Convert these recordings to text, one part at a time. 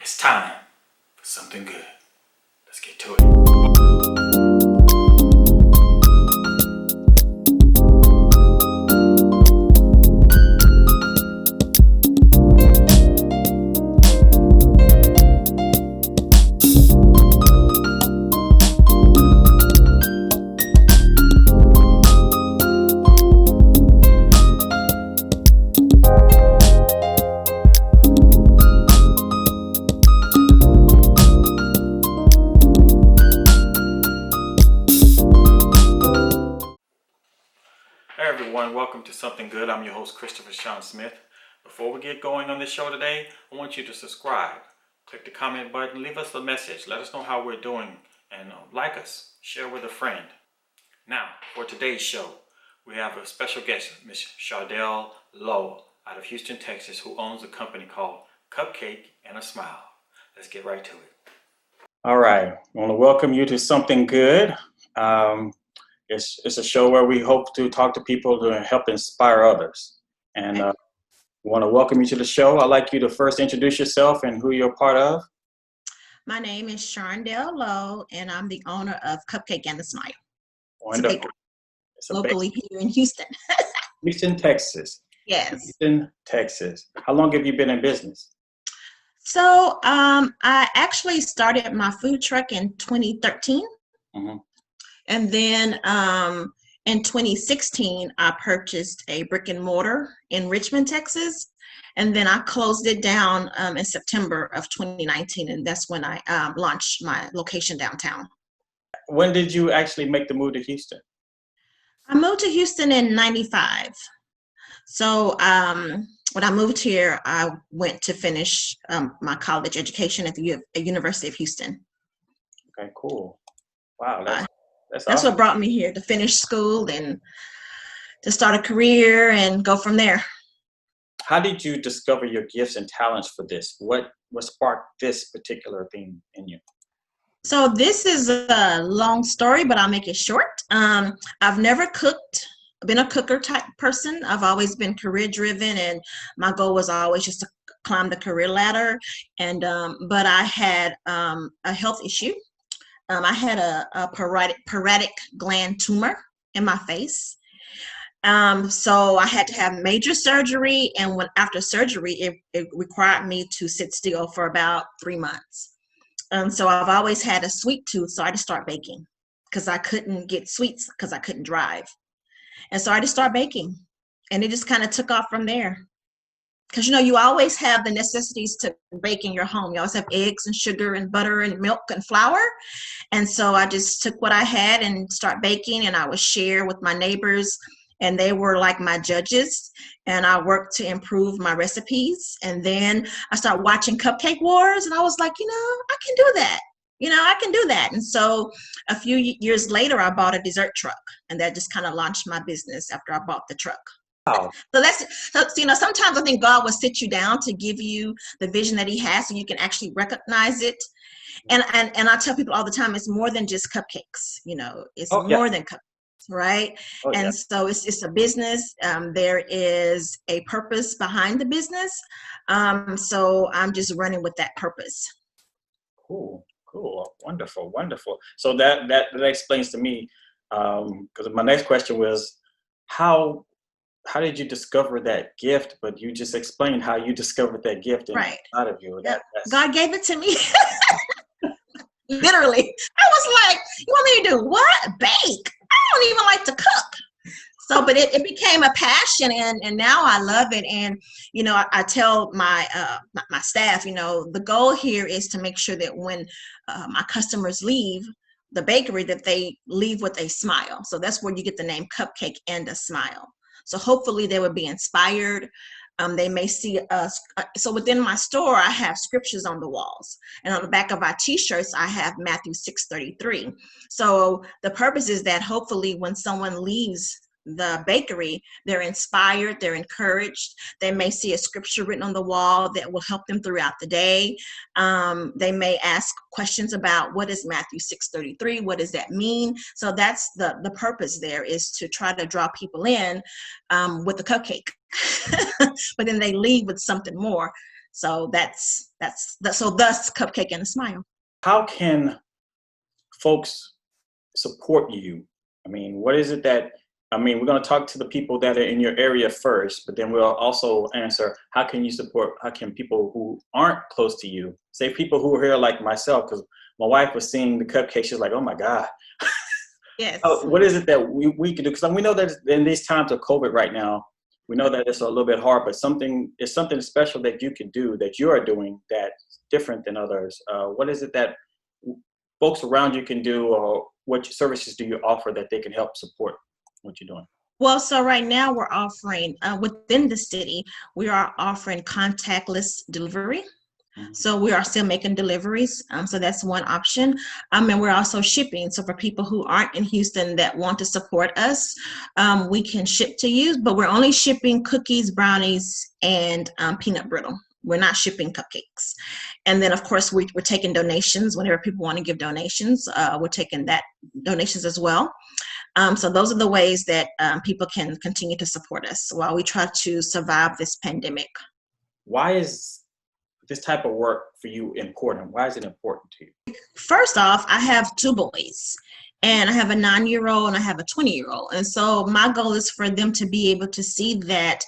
It's time for something good. Let's get to it. Hey everyone, welcome to Something Good. I'm your host, Christopher Sean Smith. Before we get going on this show today, I want you to subscribe, click the comment button, leave us a message, let us know how we're doing, and like us, share with a friend. Now, for today's show, we have a special guest, Miss Sharndell Lowe, out of Houston, Texas, who owns a company called Cupcake and A Smile. Let's get right to it. All right, I want to welcome you to Something Good. It's a show where we hope to talk to people to help inspire others. And we want to welcome you to the show. I'd like you to first introduce yourself and who you're a part of. My name is Sharndell Lowe, and I'm the owner of Cupcake and A Smile. Wonderful. It's locally here in Houston. Houston, Texas. Yes. Houston, Texas. How long have you been in business? So I actually started my food truck in 2013. Mm-hmm. And then in 2016, I purchased a brick and mortar in Richmond, Texas. And then I closed it down in September of 2019. And that's when I launched my location downtown. When did you actually make the move to Houston? I moved to Houston in 95. So when I moved here, I went to finish my college education at the University of Houston. Okay, cool. Wow, that's That's awesome. what brought me here, to finish school and to start a career and go from there. How did you discover your gifts and talents for this? What sparked this particular thing in you? So this is a long story, but I'll make it short. I've never been a cooker type person. I've always been career driven, and my goal was always just to climb the career ladder. And but I had a health issue. I had a parotid gland tumor in my face. So I had to have major surgery, and after surgery, it required me to sit still for about 3 months. So I've always had a sweet tooth, so I had to start baking because I couldn't get sweets because I couldn't drive. And so I just started baking, and it just kind of took off from there. Because, you always have the necessities to bake in your home. You always have eggs and sugar and butter and milk and flour. And so I just took what I had and start baking, and I would share with my neighbors, and they were like my judges. And I worked to improve my recipes. And then I started watching Cupcake Wars, and I was like, I can do that. I can do that. And so a few years later, I bought a dessert truck, and that just kind of launched my business after I bought the truck. Wow. So sometimes I think God will sit you down to give you the vision that he has so you can actually recognize it. And I tell people all the time, it's more than just cupcakes. It's more than cupcakes. Right. And so it's a business. There is a purpose behind the business. So I'm just running with that purpose. Cool. Wonderful. So that explains to me, because my next question was, how did you discover that gift? But you just explained how you discovered that gift inside of you. Yep. God gave it to me. Literally. I was like, you want me to do what? Bake? I don't even like to cook. So, but it became a passion, and now I love it. And, I tell my staff, the goal here is to make sure that when my customers leave the bakery, that they leave with a smile. So that's where you get the name Cupcake and A Smile. So hopefully they will be inspired. They may see us. So within my store, I have scriptures on the walls. And on the back of our t-shirts, I have Matthew 6:33. So the purpose is that hopefully when someone leaves the bakery, they're inspired, they're encouraged. They may see a scripture written on the wall that will help them throughout the day. They may ask questions about, what is Matthew 6:33? What does that mean? So that's the purpose there, is to try to draw people in with the cupcake. But then they leave with something more. So so thus Cupcake and a Smile. How can folks support you? I mean, what is it that, I mean, we're going to talk to the people that are in your area first, but then we'll also answer, how can you support, how can people who aren't close to you, say people who are here like myself, because my wife was seeing the cupcake, she's like, oh my God. Yes. What is it that we can do? Because we know that in these times of COVID right now, we know that it's a little bit hard, but it's something special that you can do, that you are doing, that's different than others. What is it that folks around you can do, or what services do you offer that they can help support what you're doing? Well, so right now we're offering within the city, we are offering contactless delivery. Mhm. So we are still making deliveries. So that's one option. And we're also shipping. So for people who aren't in Houston that want to support us, we can ship to you, but we're only shipping cookies, brownies, and peanut brittle. We're not shipping cupcakes. And then, of course, we're taking donations whenever people want to give donations. We're taking that donations as well. So those are the ways that people can continue to support us while we try to survive this pandemic. Why is this type of work for you important? Why is it important to you? First off, I have two boys, and I have a 9-year-old and I have a 20-year-old. And so my goal is for them to be able to see that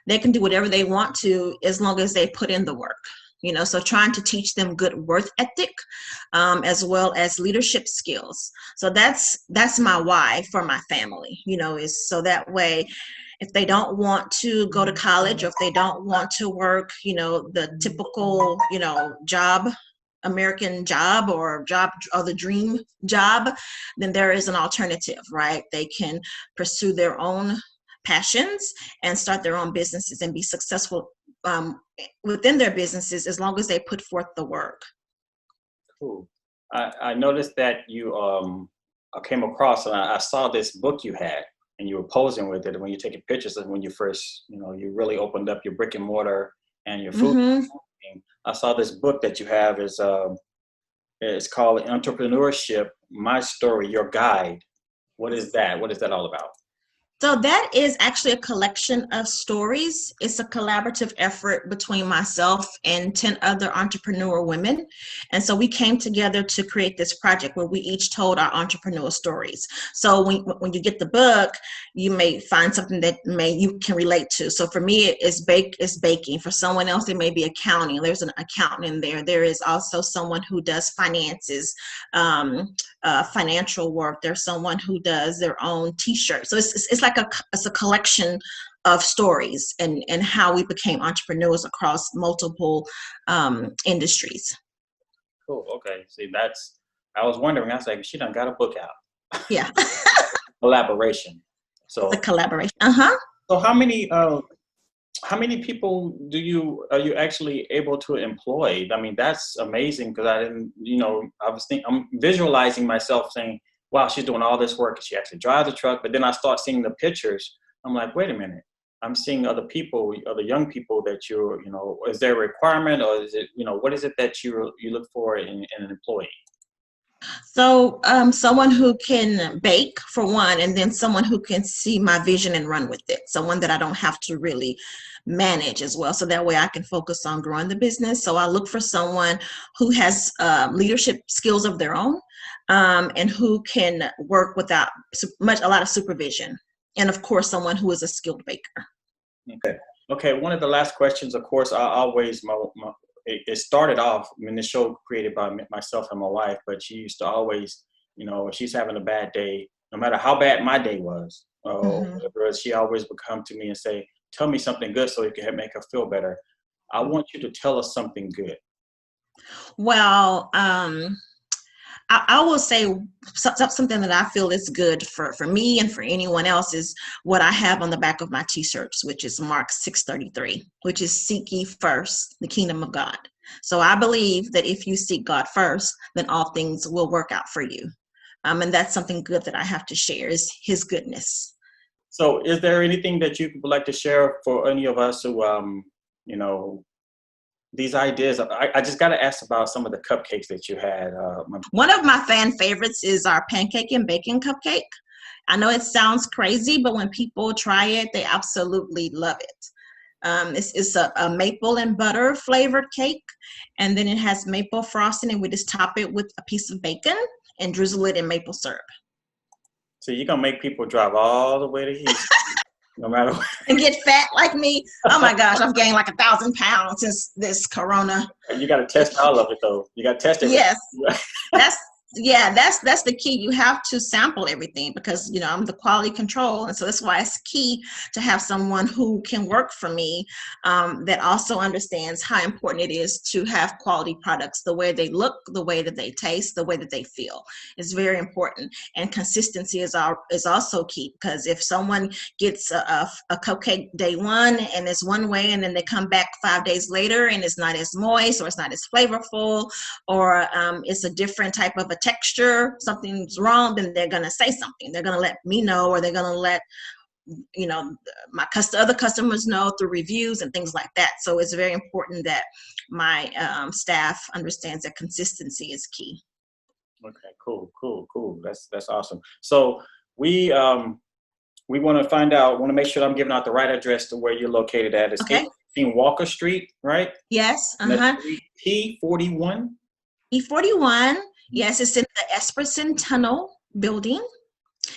they can do whatever they want to as long as they put in the work. So trying to teach them good work ethic, as well as leadership skills. So that's my why for my family, is so that way, if they don't want to go to college, or if they don't want to work, the typical, job, American job or the dream job, then there is an alternative, right? They can pursue their own passions and start their own businesses and be successful within their businesses as long as they put forth the work. Cool. I noticed that you I came across, and I saw this book you had, and you were posing with it when you're taking pictures of when you first, you really opened up your brick and mortar and your food. Mm-hmm. I saw this book that you have is it's called Entrepreneurship: My Story, Your Guide. What is that? What is that all about? So that is actually a collection of stories. It's a collaborative effort between myself and 10 other entrepreneur women. And so we came together to create this project where we each told our entrepreneur stories. So when you get the book, you may find something that you can relate to. So for me, it's baking. For someone else, it may be accounting. There's an accountant in there. There is also someone who does finances, financial work. There's someone who does their own t-shirts. So it's like it's a collection of stories and how we became entrepreneurs across multiple industries. Cool. Okay. See, I was wondering. I was like, she done got a book out. Yeah. Collaboration. So The collaboration. Uh-huh. So how many people are you actually able to employ? I mean, that's amazing, because I didn't, I'm visualizing myself saying, wow, she's doing all this work. She actually drives a truck. But then I start seeing the pictures. I'm like, wait a minute. I'm seeing other people, other young people that is there a requirement, or is it, what is it that you look for in an employee? So someone who can bake, for one, and then someone who can see my vision and run with it. Someone that I don't have to really manage as well. So that way I can focus on growing the business. So I look for someone who has leadership skills of their own, and who can work without a lot of supervision. And of course, someone who is a skilled baker. Okay. Okay. One of the last questions, of course, I always, it started off when the show created by myself and my wife, but she used to always, if she's having a bad day, no matter how bad my day was, Mm-hmm. whatever, she always would come to me and say, tell me something good so it can make her feel better. I want you to tell us something good. Well, I will say something that I feel is good for me and for anyone else is what I have on the back of my t-shirts, which is Mark 6:33, which is seek ye first the kingdom of God. So I believe that if you seek God first, then all things will work out for you. And that's something good that I have to share, is his goodness. So is there anything that you would like to share for any of us who, these ideas? I just got to ask about some of the cupcakes that you had. One of my fan favorites is our pancake and bacon cupcake. I know it sounds crazy, but when people try it, they absolutely love it. It's a maple and butter flavored cake, and then it has maple frosting, and we just top it with a piece of bacon and drizzle it in maple syrup. So you're gonna make people drive all the way to Houston, no matter what. And get fat like me. Oh my gosh, I've gained like 1,000 pounds since this corona. You got to test all of it though. You got to test everything. Yes, that's the key. You have to sample everything because I'm the quality control, and so that's why it's key to have someone who can work for me that also understands how important it is to have quality products. The way they look, the way that they taste, the way that they feel is very important, and consistency is also key, because if someone gets a cupcake day one and it's one way, and then they come back 5 days later and it's not as moist or it's not as flavorful, or it's a different type of a texture, something's wrong, then they're going to say something. They're going to let me know, or they're going to let my other customers know through reviews and things like that. So it's very important that my staff understands that consistency is key. Okay, cool. That's awesome. So we want to make sure I'm giving out the right address to where you're located at. It's Okay. 18 Walker Street, right? Yes. P41. E41. Yes, it's in the Esperson Tunnel building.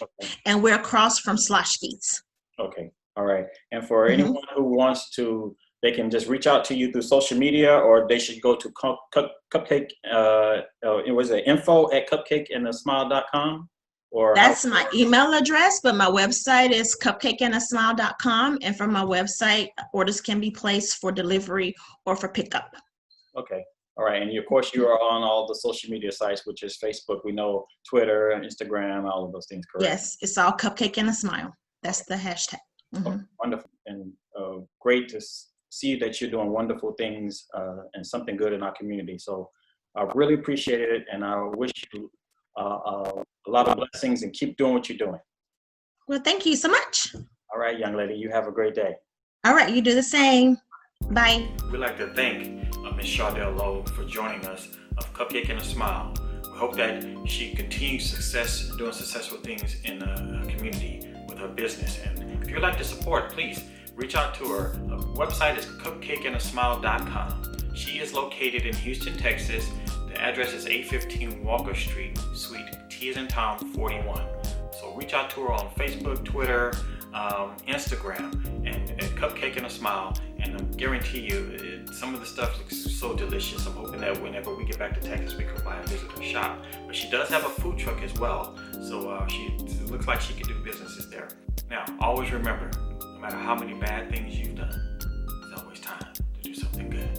Okay. And we're across from Slosh Feeds. Okay. All right. And for anyone who wants to, they can just reach out to you through social media, or they should go to Cupcake. It was info@cupcakeandasmile.com. That's my email address, but my website is cupcakeandasmile.com. And from my website, orders can be placed for delivery or for pickup. Okay. All right. And of course, you are on all the social media sites, which is Facebook, we know, Twitter, and Instagram, all of those things, correct? Yes. It's all Cupcake and a Smile. That's the hashtag. Oh, wonderful. And great to see that you're doing wonderful things and something good in our community. So I really appreciate it. And I wish you a lot of blessings, and keep doing what you're doing. Well, thank you so much. All right, young lady, you have a great day. All right, you do the same. Bye. We'd like to thank Ms. Sharndell Lowe for joining us of Cupcake and a Smile. We hope that she continues doing successful things in the community with her business. And if you'd like to support, please reach out to her. Her website is cupcakeandasmile.com. She is located in Houston, Texas. The address is 815 Walker Street, Suite T as in Tom 41. So reach out to her on Facebook, Twitter, Instagram, and Cupcake and a Smile. And I guarantee you, some of the stuff looks so delicious. I'm hoping that whenever we get back to Texas, we can buy and visit her shop. But she does have a food truck as well, so it looks like she can do businesses there. Now, always remember, no matter how many bad things you've done, there's always time to do something good.